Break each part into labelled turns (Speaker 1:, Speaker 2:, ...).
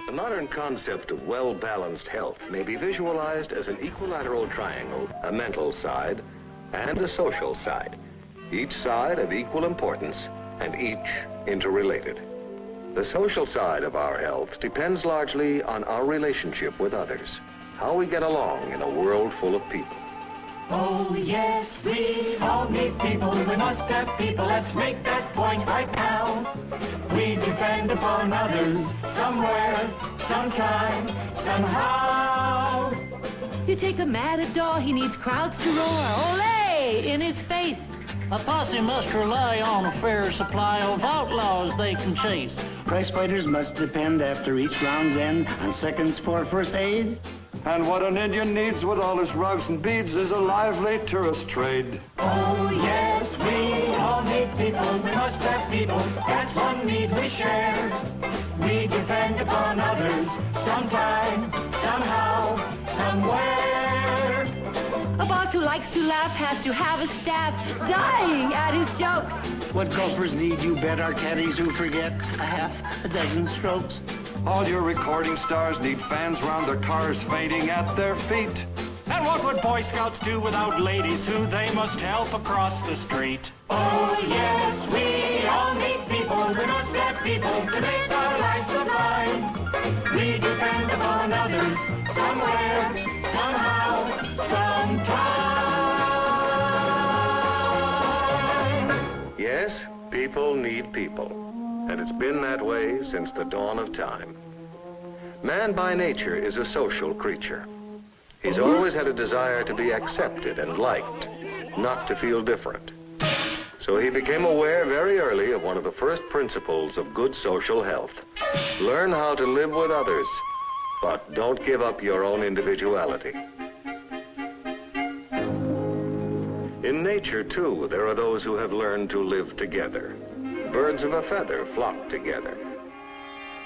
Speaker 1: The modern concept of well-balanced health may be visualized as an equilateral triangle, a mental side, and a social side, each side of equal importance and each interrelated. The social side of our health depends largely on our relationship with others, how we get along in a world full of people.
Speaker 2: Oh yes, we all need people, we must have people, let's make that point right now. We depend upon others, somewhere, sometime, somehow.
Speaker 3: You take a matador, he needs crowds to roar, ole, in his face.
Speaker 4: A posse must rely on a fair supply of outlaws they can chase.
Speaker 5: Prize fighters must depend after each round's end on seconds for first aid.
Speaker 6: And what an Indian needs with all his rugs and beads is a lively tourist trade.
Speaker 2: Oh yes, we all need people, we must have people, that's one need we share. We depend upon others, sometime, somehow, somewhere.
Speaker 3: A boss who likes to laugh has to have a staff dying at his jokes.
Speaker 5: What golfers need, you bet, are caddies who forget a dozen strokes.
Speaker 6: All your recording stars need fans round their cars fainting at their feet.
Speaker 4: And what would Boy Scouts do without ladies who they must help across the street?
Speaker 2: Oh yes, we all need people, we must have people to make our lives sublime. We depend upon others, somewhere, somehow, sometime.
Speaker 1: Yes, people need people, and it's been that way since the dawn of time. Man by nature is a social creature. He's always had a desire to be accepted and liked, not to feel different. So he became aware very early of one of the first principles of good social health. Learn how to live with others, but don't give up your own individuality. In nature, too, there are those who have learned to live together. Birds of a feather flock together.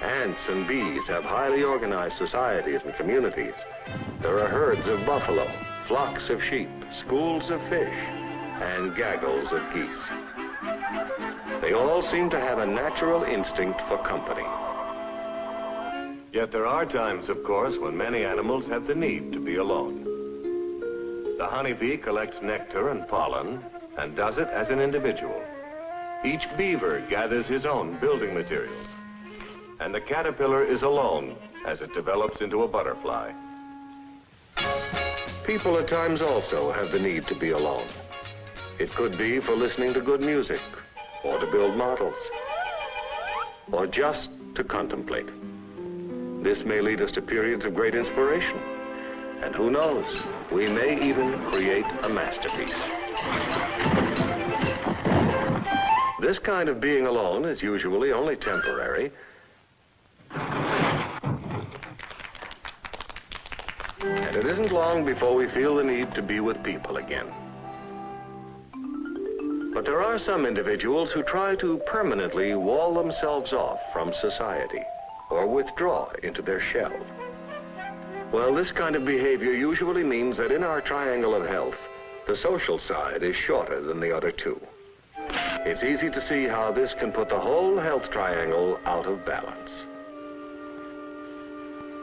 Speaker 1: Ants and bees have highly organized societies and communities. There are herds of buffalo, flocks of sheep, schools of fish, and gaggles of geese. They all seem to have a natural instinct for company. Yet there are times, of course, when many animals have the need to be alone. The honeybee collects nectar and pollen and does it as an individual. Each beaver gathers his own building materials. And the caterpillar is alone as it develops into a butterfly. People at times also have the need to be alone. It could be for listening to good music, or to build models, or just to contemplate. This may lead us to periods of great inspiration. And who knows, we may even create a masterpiece. This kind of being alone is usually only temporary. And it isn't long before we feel the need to be with people again. But there are some individuals who try to permanently wall themselves off from society or withdraw into their shell. Well, this kind of behavior usually means that in our triangle of health, the social side is shorter than the other two. It's easy to see how this can put the whole health triangle out of balance.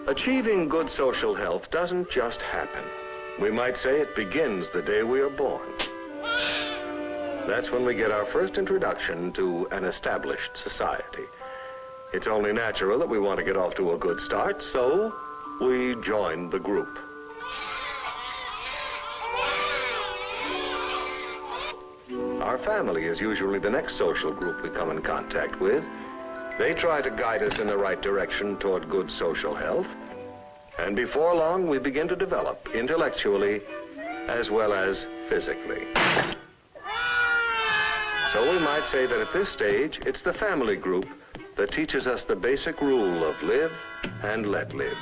Speaker 1: Achieving good social health doesn't just happen. We might say it begins the day we are born. That's when we get our first introduction to an established society. It's only natural that we want to get off to a good start, so we join the group. Our family is usually the next social group we come in contact with. They try to guide us in the right direction toward good social health. And before long, we begin to develop intellectually as well as physically. So we might say that at this stage, it's the family group that teaches us the basic rule of live and let live.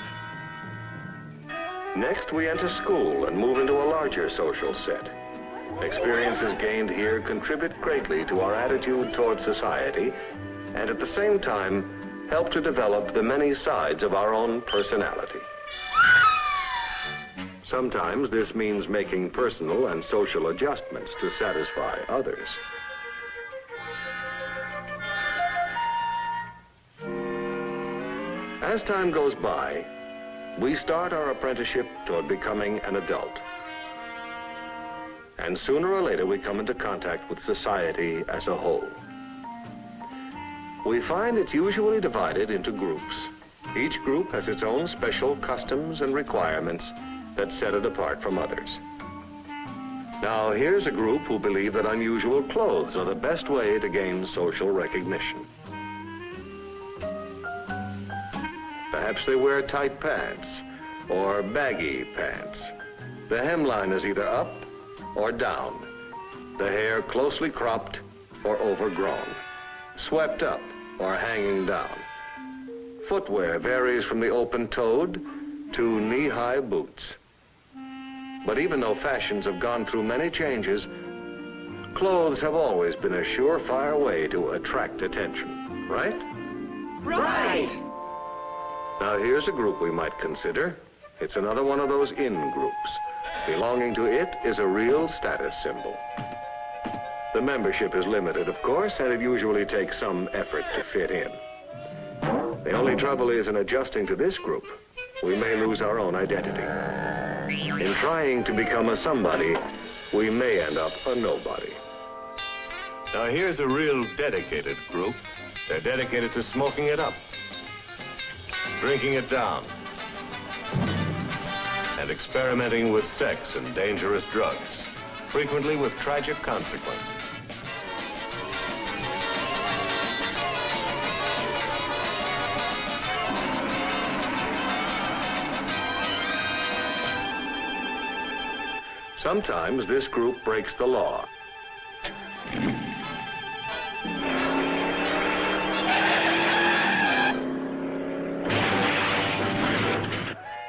Speaker 1: Next, we enter school and move into a larger social set. Experiences gained here contribute greatly to our attitude toward society, and at the same time, help to develop the many sides of our own personality. Sometimes this means making personal and social adjustments to satisfy others. As time goes by, we start our apprenticeship toward becoming an adult. And sooner or later, we come into contact with society as a whole. We find it's usually divided into groups. Each group has its own special customs and requirements that set it apart from others. Now, here's a group who believe that unusual clothes are the best way to gain social recognition. Perhaps they wear tight pants or baggy pants. The hemline is either up or down. The hair closely cropped or overgrown, swept up or hanging down. Footwear varies from the open-toed to knee-high boots. But even though fashions have gone through many changes, clothes have always been a surefire way to attract attention, right?
Speaker 2: Right!
Speaker 1: Now here's a group we might consider. It's another one of those in groups. Belonging to it is a real status symbol. The membership is limited, of course, and it usually takes some effort to fit in. The only trouble is in adjusting to this group, we may lose our own identity. In trying to become a somebody, we may end up a nobody.
Speaker 7: Now here's a real dedicated group. They're dedicated to smoking it up, drinking it down, and experimenting with sex and dangerous drugs, frequently with tragic consequences.
Speaker 1: Sometimes this group breaks the law.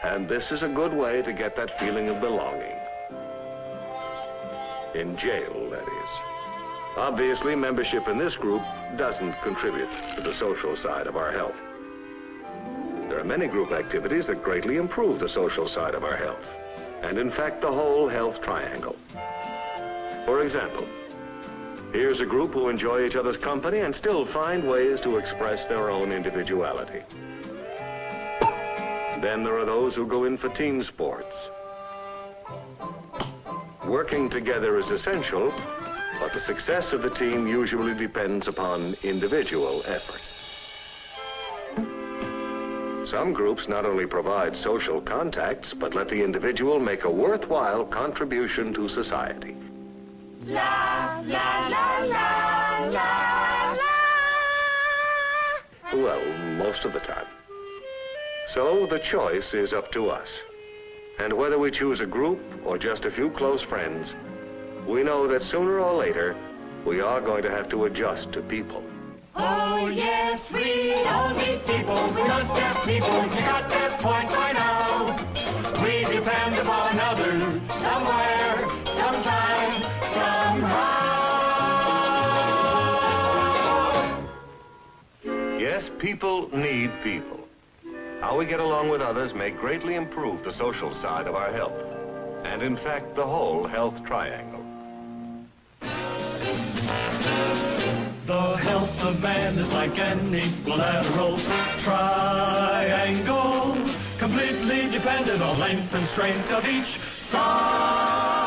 Speaker 1: And this is a good way to get that feeling of belonging. In jail, that is. Obviously, membership in this group doesn't contribute to the social side of our health. There are many group activities that greatly improve the social side of our health, and in fact, the whole health triangle. For example, here's a group who enjoy each other's company and still find ways to express their own individuality. Then there are those who go in for team sports. Working together is essential, but the success of the team usually depends upon individual effort. Some groups not only provide social contacts, but let the individual make a worthwhile contribution to society.
Speaker 2: La, la, la, la, la, la.
Speaker 1: Well, most of the time. So the choice is up to us. And whether we choose a group or just a few close friends, we know that sooner or later, we are going to have to adjust to people.
Speaker 2: Oh, yes, we all need people. We must have people. You got that point by now. We depend upon others somewhere, sometime, somehow.
Speaker 7: Yes, people need people. How we get along with others may greatly improve the social side of our health, and in fact, the whole health triangle.
Speaker 2: The health of man is like an equilateral triangle, completely dependent on length and strength of each side.